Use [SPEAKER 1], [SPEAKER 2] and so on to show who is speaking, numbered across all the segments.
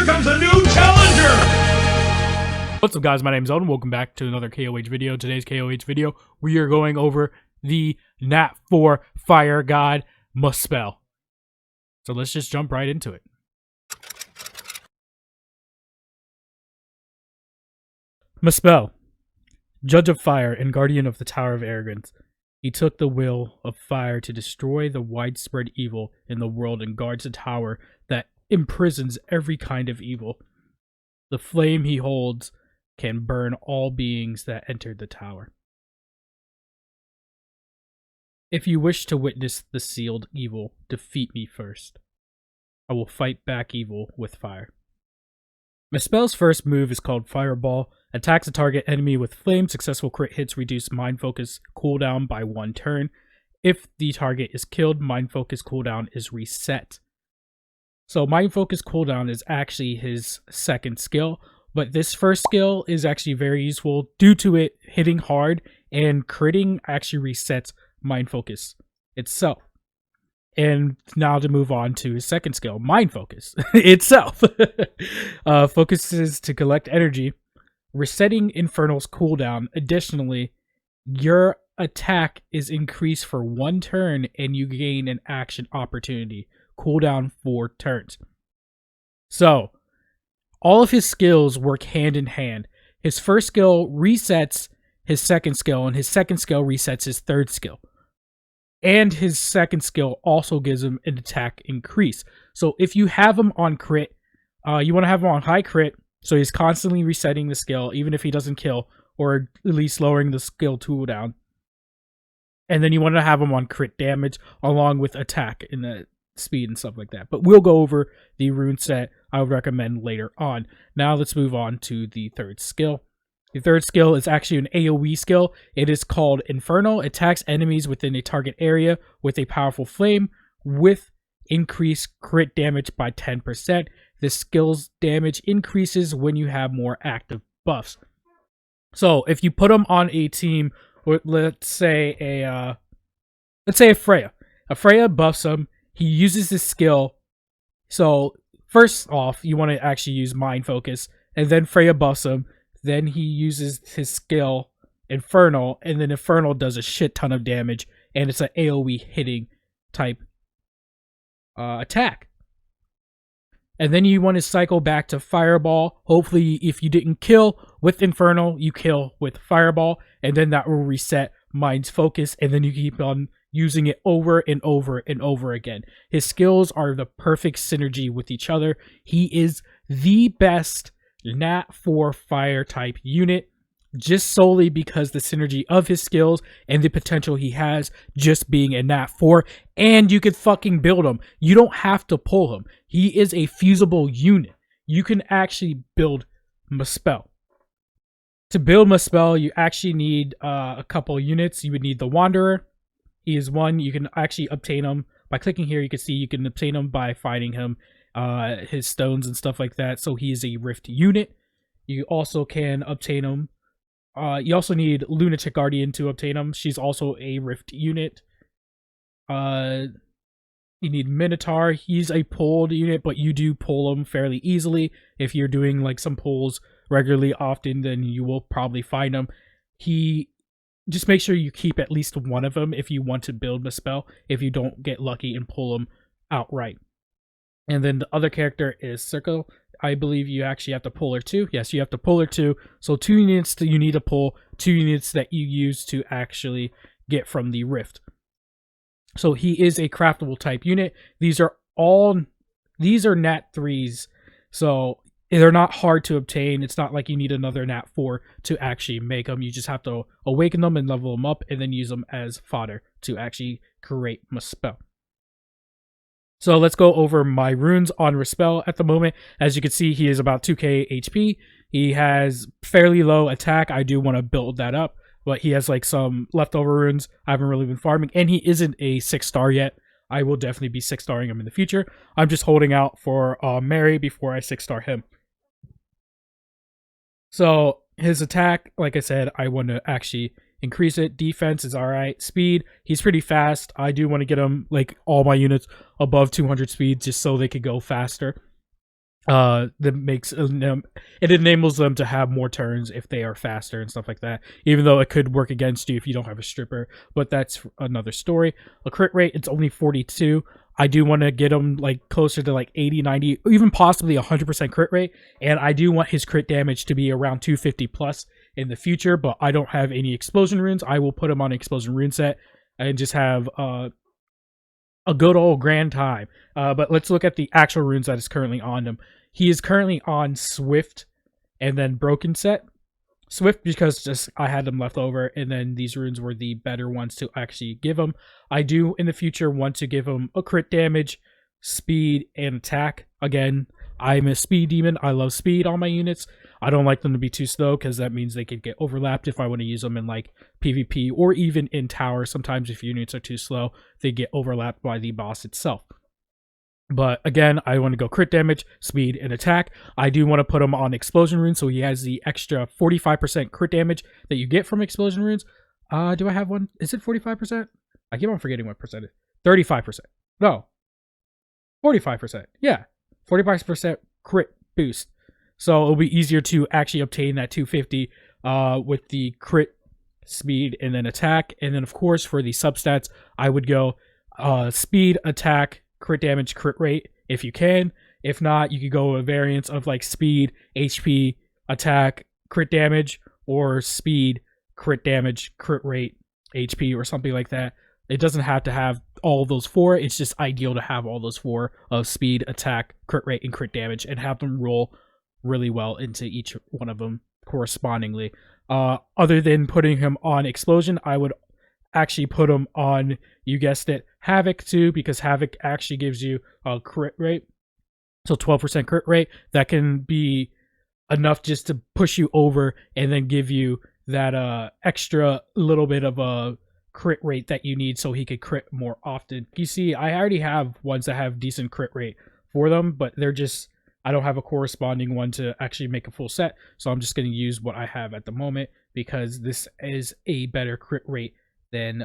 [SPEAKER 1] here comes a new challenger!
[SPEAKER 2] What's up guys, my name is Elden. Welcome back to another KOH video. Today's KOH video, we are going over the Nat 4 Fire God Muspell. So let's just jump right into it. Muspell, Judge of Fire and Guardian of the Tower of Arrogance. He took the will of fire to destroy the widespread evil in the world and guards a tower that imprisons every kind of evil. The flame he holds can burn all beings that entered the tower. If you wish to witness the sealed evil, defeat me first. I will fight back evil with fire. Muspell's first move is called Fireball. Attacks a target enemy with flame. Successful crit hits reduce Mind Focus cooldown by 1 turn. If the target is killed, Mind Focus cooldown is reset. So Mind Focus cooldown is actually his second skill, but this first skill is actually very useful due to it hitting hard, and critting actually resets Mind Focus itself. And now to move on to his second skill, Mind Focus itself. Focuses to collect energy, resetting Infernal's cooldown. Additionally, your attack is increased for 1 turn and you gain an action opportunity. Cooldown 4 turns. So, all of his skills work hand in hand. His first skill resets his second skill, and his second skill resets his third skill. And his second skill also gives him an attack increase. So if you have him on crit, you want to have him on high crit, so he's constantly resetting the skill, even if he doesn't kill, or at least lowering the skill cooldown. And then you want to have him on crit damage, along with attack in the speed and stuff like that. But we'll go over the rune set I would recommend later on. Now let's move on to the third skill. The third skill is actually an AoE skill. It is called Infernal. It attacks enemies within a target area with a powerful flame with increased crit damage by 10%. This skill's damage increases when you have more active buffs. So if you put them on a team with, let's say a Freya. A Freya buffs him. He uses this skill. So first off, you want to actually use Mind Focus, and then Freya buffs him. Then he uses his skill, Infernal, and then Infernal does a shit ton of damage, and it's an AoE hitting type attack. And then you want to cycle back to Fireball. Hopefully, if you didn't kill with Infernal, you kill with Fireball, and then that will reset Mind's Focus, and then you keep on using it over and over and over again. His skills are the perfect synergy with each other. He is the best Nat 4 fire type unit, just solely because the synergy of his skills and the potential he has just being a Nat 4, and you could fucking build him. You don't have to pull him. He is a fusible unit. You can actually build Muspell. To build Muspell, you actually need a couple units. You would need the Wanderer. He is one. You can actually obtain him by clicking here. You can see you can obtain him by finding him, his stones and stuff like that. So he is a Rift unit. You also can obtain him. You also need Lunatic Guardian to obtain him. She's also a Rift unit. You need Minotaur. He's a pulled unit, but you do pull him fairly easily. If you're doing like some pulls regularly often, then you will probably find him. Just make sure you keep at least one of them if you want to build Muspell, if you don't get lucky and pull them outright. And then the other character is Circle. I believe you actually have to pull her too. Yes, you have to pull her too. So 2 units that you need to pull, 2 units that you use to actually get from the Rift. So he is a craftable type unit. These are Nat 3s. So they're not hard to obtain. It's not like you need another Nat 4 to actually make them. You just have to awaken them and level them up, and then use them as fodder to actually create Muspell. So let's go over my runes on Muspell at the moment. As you can see, he is about 2k HP. He has fairly low attack. I do want to build that up, but he has like some leftover runes. I haven't really been farming, and he isn't a 6-star yet. I will definitely be 6-starring him in the future. I'm just holding out for Mary before I 6-star him. So his attack, like I said, I want to actually increase it. Defense is alright. Speed, he's pretty fast. I do want to get him, like, all my units above 200 speed just so they could go faster. that makes it enables them to have more turns if they are faster and stuff like that, even though it could work against you if you don't have a stripper, but that's another story. A crit rate, it's only 42. I do want to get him like closer to like 80, 90, even possibly 100% crit rate, and I do want his crit damage to be around 250 plus in the future, but I don't have any explosion runes. I will put him on an explosion rune set and just have a good old grand time. But let's look at the actual runes that is currently on him. He is currently on Swift and then Broken set. Swift because just I had them left over, and then these runes were the better ones to actually give him. I do in the future want to give him a crit damage, speed, and attack. Again, I'm a speed demon. I love speed on my units. I don't like them to be too slow because that means they could get overlapped if I want to use them in like PvP or even in tower. Sometimes if units are too slow, they get overlapped by the boss itself. But again, I want to go crit damage, speed, and attack. I do want to put him on explosion runes, so he has the extra 45% crit damage that you get from explosion runes. Do I have one? Is it 45%? I keep on forgetting what percent it is. 35%. No. 45%. Yeah. 45% crit boost. So it'll be easier to actually obtain that 250 with the crit, speed, and then attack. And then, of course, for the substats, I would go speed, attack, crit damage, crit rate if you can. If not, you could go a variance of like speed, HP, attack, crit damage, or speed, crit damage, crit rate, HP, or something like that. It doesn't have to have all those four. It's just ideal to have all those four of speed, attack, crit rate, and crit damage, and have them roll really well into each one of them correspondingly. Other than putting him on explosion, I would actually put him on, you guessed it, Havoc too, because Havoc actually gives you a crit rate. So 12% crit rate. That can be enough just to push you over and then give you that extra little bit of a crit rate that you need so he could crit more often. You see, I already have ones that have decent crit rate for them, but they're just, I don't have a corresponding one to actually make a full set. So I'm just going to use what I have at the moment because this is a better crit rate than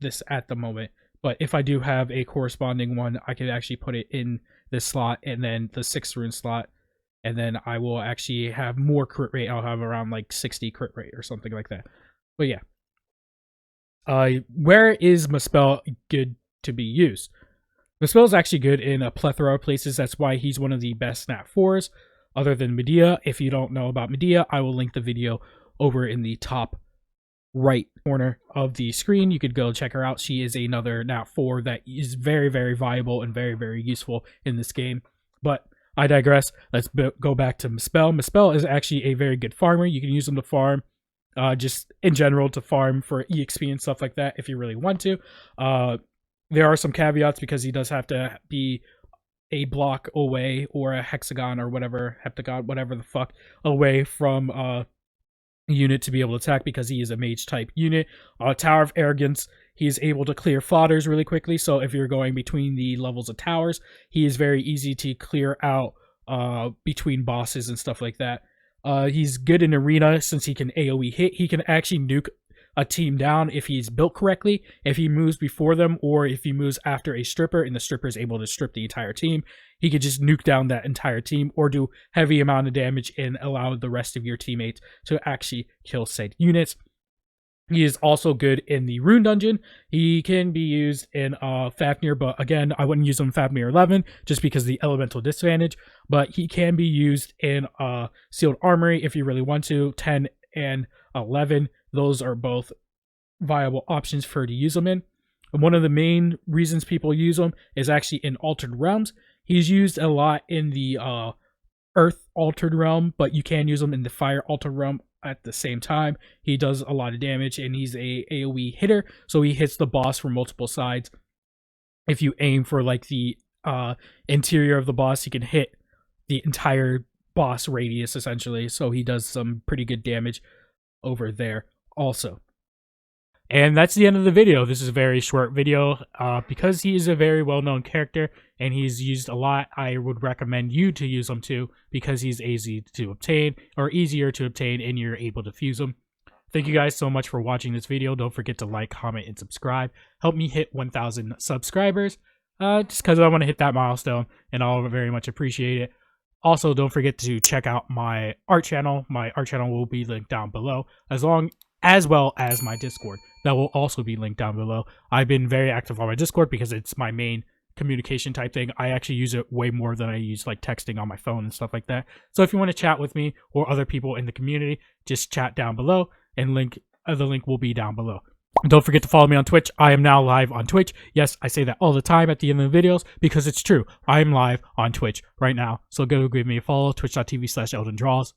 [SPEAKER 2] this at the moment. But if I do have a corresponding one, I can actually put it in this slot and then the 6th rune slot, and then I will actually have more crit rate. I'll have around like 60 crit rate or something like that. But yeah. Where is Muspell good to be used? Muspell is actually good in a plethora of places. That's why he's one of the best Nat 4s, other than Medea. If you don't know about Medea, I will link the video over in the top right corner of the screen. You could go check her out. She is another Nat 4 that is very, very viable and very, very useful in this game. But I digress. Let's go back to Muspell. Muspell is actually a very good farmer. You can use him to farm, just in general to farm for EXP and stuff like that if you really want to. There are some caveats because he does have to be a block away or a hexagon or whatever, heptagon, whatever the fuck, away from unit to be able to attack because he is a mage type unit. Tower of Arrogance, he is able to clear fodders really quickly, so if you're going between the levels of towers, he is very easy to clear out between bosses and stuff like that. He's good in arena since he can AoE hit. He can actually nuke a team down if he's built correctly, if he moves before them, or if he moves after a stripper and the stripper is able to strip the entire team. He could just nuke down that entire team or do heavy amount of damage and allow the rest of your teammates to actually kill said units. He is also good in the Rune Dungeon. He can be used in Fafnir, but again, I wouldn't use him in Fafnir 11 just because of the elemental disadvantage. But he can be used in Sealed Armory if you really want to. 10 and 11, those are both viable options for to use him in. And one of the main reasons people use him is actually in Altered Realms. He's used a lot in the Earth Altered Realm, but you can use him in the Fire Altered Realm at the same time. He does a lot of damage, and he's a AoE hitter, so he hits the boss from multiple sides. If you aim for like the interior of the boss, he can hit the entire boss radius essentially, so he does some pretty good damage over there also. And that's the end of the video. This is a very short video. Because he is a very well-known character and he's used a lot, I would recommend you to use him too because he's easy to obtain, or easier to obtain, and you're able to fuse him. Thank you guys so much for watching this video. Don't forget to like, comment, and subscribe. Help me hit 1,000 subscribers just because I want to hit that milestone, and I'll very much appreciate it. Also, don't forget to check out my art channel. My art channel will be linked down below, as well as my Discord. That will also be linked down below. I've been very active on my Discord because it's my main communication type thing. I actually use it way more than I use like texting on my phone and stuff like that. So if you want to chat with me or other people in the community, just chat down below, and the link will be down below. Don't forget to follow me on Twitch. I am now live on Twitch. Yes, I say that all the time at the end of the videos because it's true. I am live on Twitch right now. So go give me a follow, twitch.tv/EldenDraws.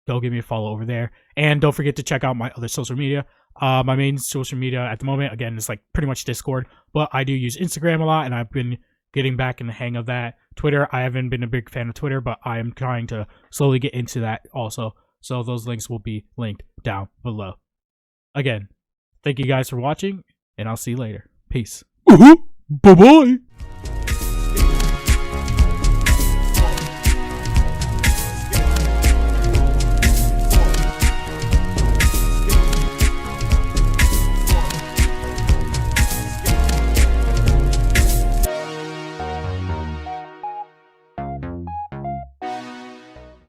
[SPEAKER 2] Go give me a follow over there. And don't forget to check out my other social media. My main social media at the moment, again, is like pretty much Discord. But I do use Instagram a lot, and I've been getting back in the hang of that. Twitter, I haven't been a big fan of Twitter, but I am trying to slowly get into that also. So those links will be linked down below. Again, thank you guys for watching, and I'll see you later. Peace. Bye-bye.